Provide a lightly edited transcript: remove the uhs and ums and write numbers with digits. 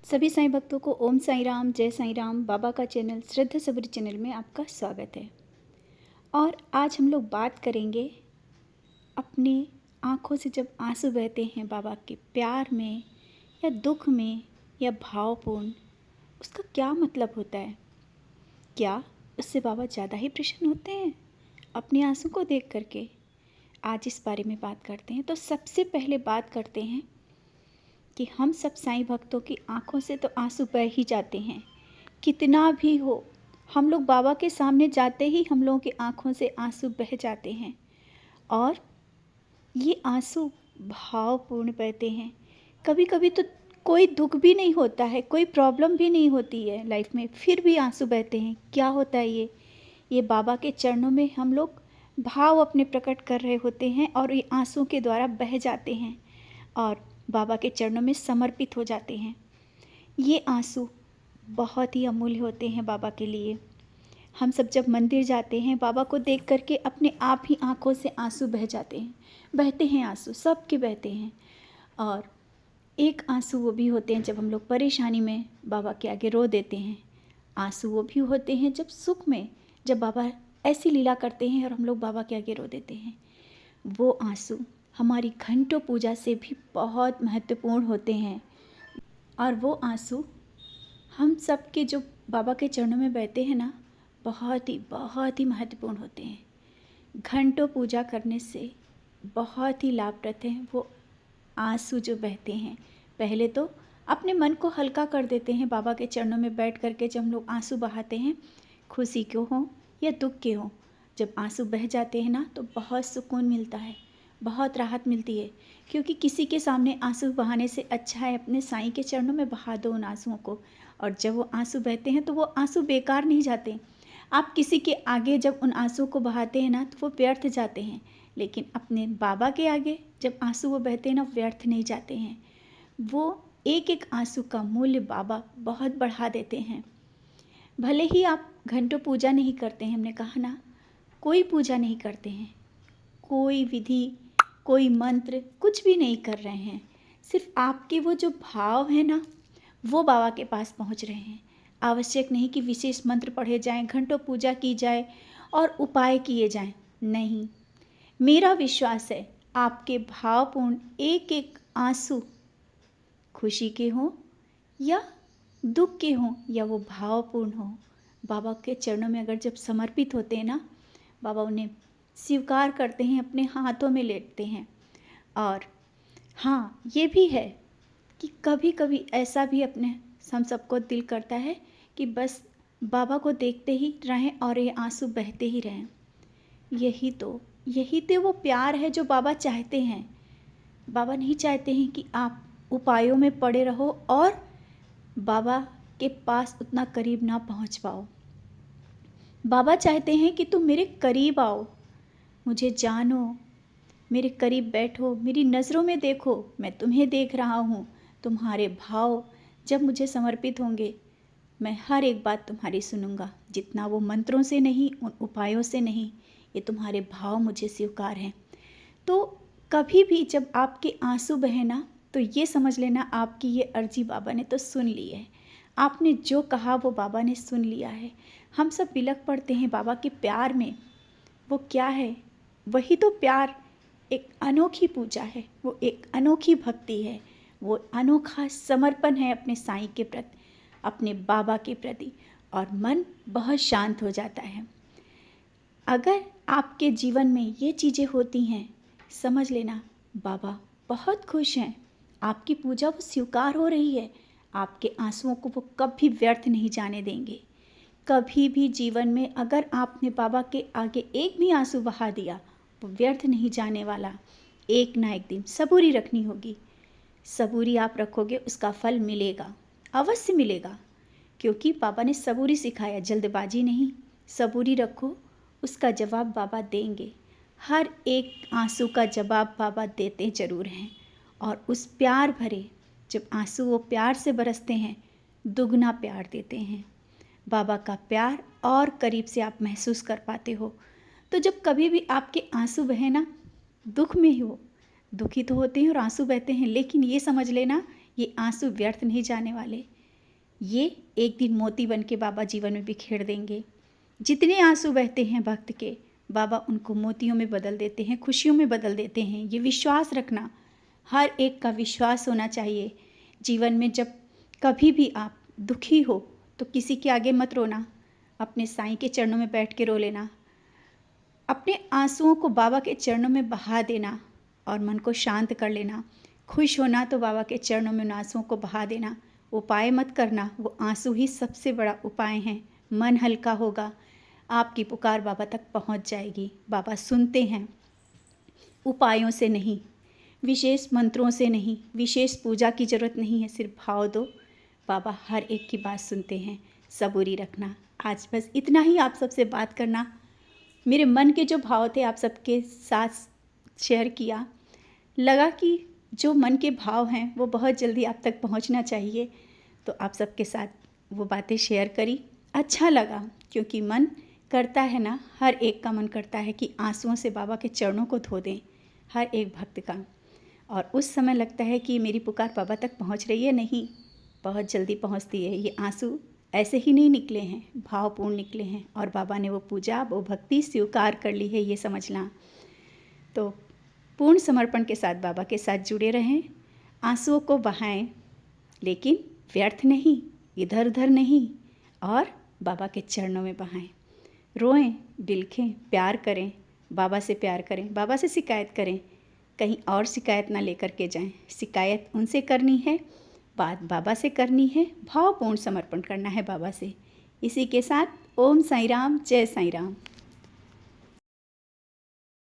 सभी साईं भक्तों को ओम साईं राम, जय साईं राम। बाबा का चैनल श्रद्धा सबरी चैनल में आपका स्वागत है। और आज हम लोग बात करेंगे अपनी आँखों से जब आंसू बहते हैं बाबा के प्यार में या दुख में या भावपूर्ण, उसका क्या मतलब होता है। क्या उससे बाबा ज़्यादा ही प्रसन्न होते हैं अपने आंसू को देख करके? आज इस बारे में बात करते हैं। तो सबसे पहले बात करते हैं कि हम सब साईं भक्तों की आँखों से तो आंसू बह ही जाते हैं, कितना भी हो। हम लोग बाबा के सामने जाते ही हम लोगों की आँखों से आंसू बह जाते हैं और ये आंसू भावपूर्ण बहते हैं। कभी कभी तो कोई दुख भी नहीं होता है, कोई प्रॉब्लम भी नहीं होती है लाइफ में, फिर भी आंसू बहते हैं। क्या होता है ये बाबा के चरणों में हम लोग भाव अपने प्रकट कर रहे होते हैं और ये आंसू के द्वारा बह जाते हैं और बाबा के चरणों में समर्पित हो जाते हैं। ये आंसू बहुत ही अमूल्य होते हैं बाबा के लिए। हम सब जब मंदिर जाते हैं बाबा को देख करके अपने आप ही आंखों से आंसू बह जाते हैं, बहते हैं आंसू, सबके बहते हैं। और एक आंसू वो भी होते हैं जब हम लोग परेशानी में बाबा के आगे रो देते हैं। आंसू वो भी होते हैं जब सुख में, जब बाबा ऐसी लीला करते हैं और हम लोग बाबा के आगे रो देते हैं। वो आंसू हमारी घंटों पूजा से भी बहुत महत्वपूर्ण होते हैं। और वो आंसू हम सब के जो बाबा के चरणों में बहते हैं ना, बहुत ही महत्वपूर्ण होते हैं। घंटों पूजा करने से बहुत ही लाभप्रद हैं वो आंसू जो बहते हैं। पहले तो अपने मन को हल्का कर देते हैं बाबा के चरणों में बैठ करके। जब हम लोग आंसू बहाते हैं, खुशी के हों या दुख के हों, जब आंसू बह जाते हैं ना तो बहुत सुकून मिलता है, बहुत राहत मिलती है। क्योंकि किसी के सामने आंसू बहाने से अच्छा है अपने साईं के चरणों में बहा दो उन आंसुओं को। और जब वो आंसू बहते हैं तो वो आंसू बेकार नहीं जाते। आप किसी के आगे जब उन आंसुओं को बहाते हैं ना तो वो व्यर्थ जाते हैं, लेकिन अपने बाबा के आगे जब आंसू वो बहते हैं ना, व्यर्थ नहीं जाते हैं। वो एक एक आंसू का मूल्य बाबा बहुत बढ़ा देते हैं। भले ही आप घंटों पूजा नहीं करते हैं, हमने कहा ना, कोई पूजा नहीं करते हैं, कोई विधि, कोई मंत्र, कुछ भी नहीं कर रहे हैं, सिर्फ आपके वो जो भाव है ना वो बाबा के पास पहुंच रहे हैं। आवश्यक नहीं कि विशेष मंत्र पढ़े जाएं, घंटों पूजा की जाए और उपाय किए जाएं। नहीं, मेरा विश्वास है आपके भावपूर्ण एक एक आंसू, खुशी के हों या दुख के हों या वो भावपूर्ण हो, बाबा के चरणों में अगर जब समर्पित होते हैं ना, बाबा उन्हें स्वीकार करते हैं, अपने हाथों में लेटते हैं। और हाँ, ये भी है कि कभी कभी ऐसा भी अपने हम सबको दिल करता है कि बस बाबा को देखते ही रहें और ये आंसू बहते ही रहें। यही तो वो प्यार है जो बाबा चाहते हैं। बाबा नहीं चाहते हैं कि आप उपायों में पड़े रहो और बाबा के पास उतना करीब ना पहुंच पाओ। बाबा चाहते हैं कि तुम मेरे करीब आओ, मुझे जानो, मेरे करीब बैठो, मेरी नज़रों में देखो, मैं तुम्हें देख रहा हूँ। तुम्हारे भाव जब मुझे समर्पित होंगे, मैं हर एक बात तुम्हारी सुनूंगा। जितना वो मंत्रों से नहीं, उन उपायों से नहीं, ये तुम्हारे भाव मुझे स्वीकार हैं। तो कभी भी जब आपके आंसू बहे ना, तो ये समझ लेना आपकी ये अर्जी बाबा ने तो सुन ली है। आपने जो कहा वो बाबा ने सुन लिया है। हम सब बिलख पड़ते हैं बाबा के प्यार में। वो क्या है? वही तो प्यार, एक अनोखी पूजा है, वो एक अनोखी भक्ति है, वो अनोखा समर्पण है अपने साईं के प्रति, अपने बाबा के प्रति, और मन बहुत शांत हो जाता है। अगर आपके जीवन में ये चीज़ें होती हैं, समझ लेना बाबा बहुत खुश हैं, आपकी पूजा वो स्वीकार हो रही है। आपके आंसुओं को वो कभी व्यर्थ नहीं जाने देंगे। कभी भी जीवन में अगर आपने बाबा के आगे एक भी आंसू बहा दिया, वो व्यर्थ नहीं जाने वाला। एक ना एक दिन सबूरी रखनी होगी। सबूरी आप रखोगे, उसका फल मिलेगा, अवश्य मिलेगा। क्योंकि बाबा ने सबूरी सिखाया, जल्दबाजी नहीं। सबूरी रखो, उसका जवाब बाबा देंगे। हर एक आंसू का जवाब बाबा देते ज़रूर हैं। और उस प्यार भरे जब आंसू वो प्यार से बरसते हैं, दुगना प्यार देते हैं। बाबा का प्यार और करीब से आप महसूस कर पाते हो। तो जब कभी भी आपके आंसू बहे ना, दुख में ही हो, दुखी तो होते हैं और आंसू बहते हैं, लेकिन ये समझ लेना ये आंसू व्यर्थ नहीं जाने वाले। ये एक दिन मोती बन के बाबा जीवन में बिखेर देंगे। जितने आंसू बहते हैं भक्त के, बाबा उनको मोतियों में बदल देते हैं, खुशियों में बदल देते हैं। ये विश्वास रखना, हर एक का विश्वास होना चाहिए। जीवन में जब कभी भी आप दुखी हो तो किसी के आगे मत रोना, अपने साईं के चरणों में बैठ के रो लेना। अपने आंसुओं को बाबा के चरणों में बहा देना और मन को शांत कर लेना। खुश होना तो बाबा के चरणों में उन आंसुओं को बहा देना। उपाय मत करना, वो आंसू ही सबसे बड़ा उपाय हैं। मन हल्का होगा, आपकी पुकार बाबा तक पहुंच जाएगी। बाबा सुनते हैं, उपायों से नहीं, विशेष मंत्रों से नहीं, विशेष पूजा की ज़रूरत नहीं है, सिर्फ भाव दो, बाबा हर एक की बात सुनते हैं। सबूरी रखना। आज बस इतना ही आप सबसे बात करना, मेरे मन के जो भाव थे आप सबके साथ शेयर किया। लगा कि जो मन के भाव हैं वो बहुत जल्दी आप तक पहुंचना चाहिए, तो आप सबके साथ वो बातें शेयर करी। अच्छा लगा, क्योंकि मन करता है ना, हर एक का मन करता है कि आंसुओं से बाबा के चरणों को धो दें, हर एक भक्त का। और उस समय लगता है कि मेरी पुकार बाबा तक पहुंच रही है, नहीं, बहुत जल्दी पहुंचती है। ये आंसू ऐसे ही नहीं निकले हैं, भावपूर्ण निकले हैं, और बाबा ने वो पूजा, वो भक्ति स्वीकार कर ली है, ये समझना। तो पूर्ण समर्पण के साथ बाबा के साथ जुड़े रहें, आंसुओं को बहाएं, लेकिन व्यर्थ नहीं, इधर उधर नहीं, और बाबा के चरणों में बहाएं। रोएं, बिलखें, प्यार करें, बाबा से प्यार करें, बाबा से शिकायत करें, कहीं और शिकायत ना लेकर के जाएं। शिकायत उनसे करनी है, बात बाबा से करनी है, भावपूर्ण समर्पण करना है बाबा से। इसी के साथ ओम साईं राम, जय साईं राम।